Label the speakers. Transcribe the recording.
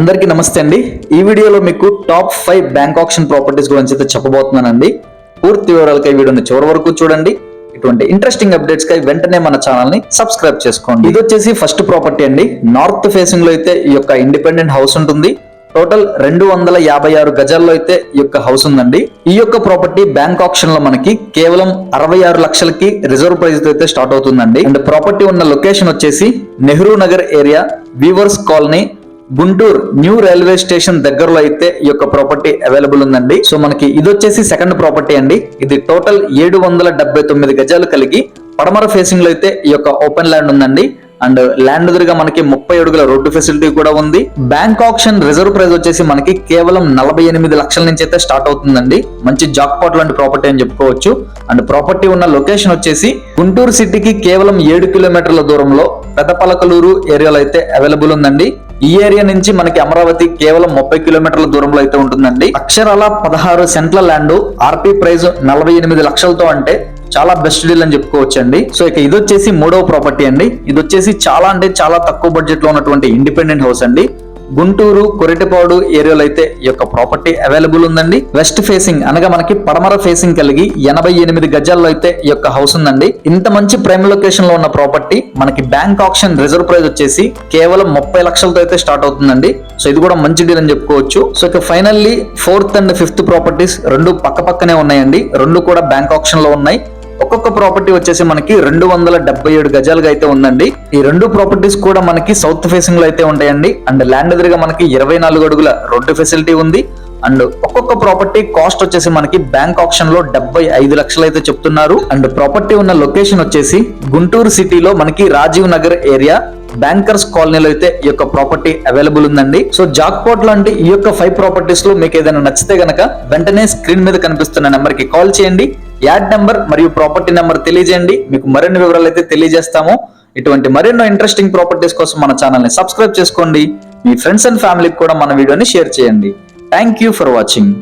Speaker 1: అందరికీ నమస్తే అండి। ఈ వీడియోలో మీకు టాప్ 5 బ్యాంక్ ఆక్షన్ ప్రాపర్టీస్ గురించి అయితే చెప్పబోతున్నానండి। పూర్తి వివరాలకై వీడియోని చివరి వరకు చూడండి। ఇటువంటి ఇంట్రెస్టింగ్ అప్డేట్స్ కై వెంటనే మన ఛానల్ ని సబ్స్క్రైబ్ చేసుకోండి। ఇది వచ్చేసి ఫస్ట్ ప్రాపర్టీ అండి। నార్త్ ఫేసింగ్ లో అయితే ఈ యొక్క ఇండిపెండెంట్ హౌస్ ఉంటుంది। టోటల్ 256 గజాల్లో అయితే ఈ యొక్క హౌస్ ఉందండి। ఈ యొక్క ప్రాపర్టీ బ్యాంక్ ఆక్షన్ లో మనకి కేవలం 66 లక్షలకి రిజర్వ్ ప్రైస్ అయితే స్టార్ట్ అవుతుందండి। అండ్ ప్రాపర్టీ ఉన్న లొకేషన్ వచ్చేసి Nehru Nagar area, weavers colony, Guntur new railway station దగ్గరలో అయితే ఈ యొక్క ప్రాపర్టీ అవైలబుల్ ఉందండి। సో మనకి ఇది వచ్చేసి సెకండ్ ప్రాపర్టీ అండి। ఇది టోటల్ 779 గజాలు కలిగి పడమర ఫేసింగ్ లో అయితే ఈ యొక్క ఓపెన్ ల్యాండ్ ఉందండి। అండ్ ల్యాండ్ ఎదురుగా మనకి 30 అడుగుల రోడ్డు ఫెసిలిటీ కూడా ఉంది। బ్యాంక్ ఆక్షన్ రిజర్వ్ ప్రైస్ వచ్చేసి మనకి కేవలం 48 లక్షల నుంచి అయితే స్టార్ట్ అవుతుందండి। మంచి జాక్పాట్ లాంటి ప్రాపర్టీ అని చెప్పుకోవచ్చు। అండ్ ప్రాపర్టీ ఉన్న లొకేషన్ వచ్చేసి గుంటూరు సిటీకి కేవలం 7 కిలోమీటర్ల దూరంలో పెదపలకలూరు ఏరియాలో అయితే అవైలబుల్ ఉందండి। ఈ ఏరియా నుంచి మనకి అమరావతి కేవలం 30 కిలోమీటర్ల దూరంలో అయితే ఉంటుందండి। అక్షరాల 16 సెంట్ల ల్యాండ్, ఆర్పీ ప్రైస్ 48 లక్షలతో అంటే చాలా బెస్ట్ డీల్ అని చెప్పుకోవచ్చండి। సో ఇక ఇది వచ్చేసి మూడవ ప్రాపర్టీ అండి। ఇది వచ్చేసి చాలా తక్కువ బడ్జెట్ లో ఉన్నటువంటి ఇండిపెండెంట్ హౌస్ అండి। గుంటూరు కొరిటపాడు ఏరియాలో అయితే ఈ యొక్క ప్రాపర్టీ అవైలబుల్ ఉందండి। వెస్ట్ ఫేసింగ్ అనగా మనకి పడమర ఫేసింగ్ కలిగి 88 గజాల్లో అయితే ఈ యొక్క హౌస్ ఉందండి। ఇంత మంచి ప్రైమ్ లొకేషన్ లో ఉన్న ప్రాపర్టీ మనకి బ్యాంక్ ఆక్షన్ రిజర్వ్ ప్రైస్ వచ్చేసి కేవలం 30 లక్షలతో అయితే స్టార్ట్ అవుతుందండి। సో ఇది కూడా మంచి డీల్ అని చెప్పుకోవచ్చు। సో ఇక finally 4th and 5th properties రెండు పక్కనే ఉన్నాయండి। రెండు కూడా బ్యాంక్ ఆక్షన్ లో ఉన్నాయి। ఒక్కొక్క ప్రాపర్టీ వచ్చేసి మనకి 277 గజాలుగా అయితే ఉందండి। ఈ రెండు ప్రాపర్టీస్ కూడా మనకి సౌత్ ఫేసింగ్ లో అయితే ఉంటాయండి। అండ్ ల్యాండ్ ఎదురుగా మనకి 24 అడుగుల రోడ్డు ఫెసిలిటీ ఉంది। అండ్ ఒక్కొక్క ప్రాపర్టీ కాస్ట్ వచ్చేసి మనకి బ్యాంక్ ఆక్షన్ లో 75 లక్షలు అయితే చెప్తున్నారు। అండ్ ప్రాపర్టీ ఉన్న లొకేషన్ వచ్చేసి గుంటూరు సిటీలో మనకి రాజీవ్ నగర్ ఏరియా, బ్యాంకర్స్ కాలనీలో అయితే ఈ యొక్క ప్రాపర్టీ అవైలబుల్ ఉందండి। సో జాక్పాట్ లాంటి ఈ యొక్క 5 ప్రాపర్టీస్ లో మీకు ఏదైనా నచ్చితే గనక వెంటనే స్క్రీన్ మీద కనిపిస్తున్న నెంబర్ కి కాల్ చేయండి। యాడ్ నెంబర్ మరియు ప్రాపర్టీ నెంబర్ తెలియజేయండి, మీకు మరిన్ని వివరాలు అయితే తెలియజేస్తాము। ఇటువంటి మరెన్నో ఇంట్రెస్టింగ్ ప్రాపర్టీస్ కోసం మన ఛానల్ ని సబ్స్క్రైబ్ చేసుకోండి। మీ ఫ్రెండ్స్ అండ్ ఫ్యామిలీకి కూడా మన వీడియోని షేర్ చేయండి। Thank you for watching.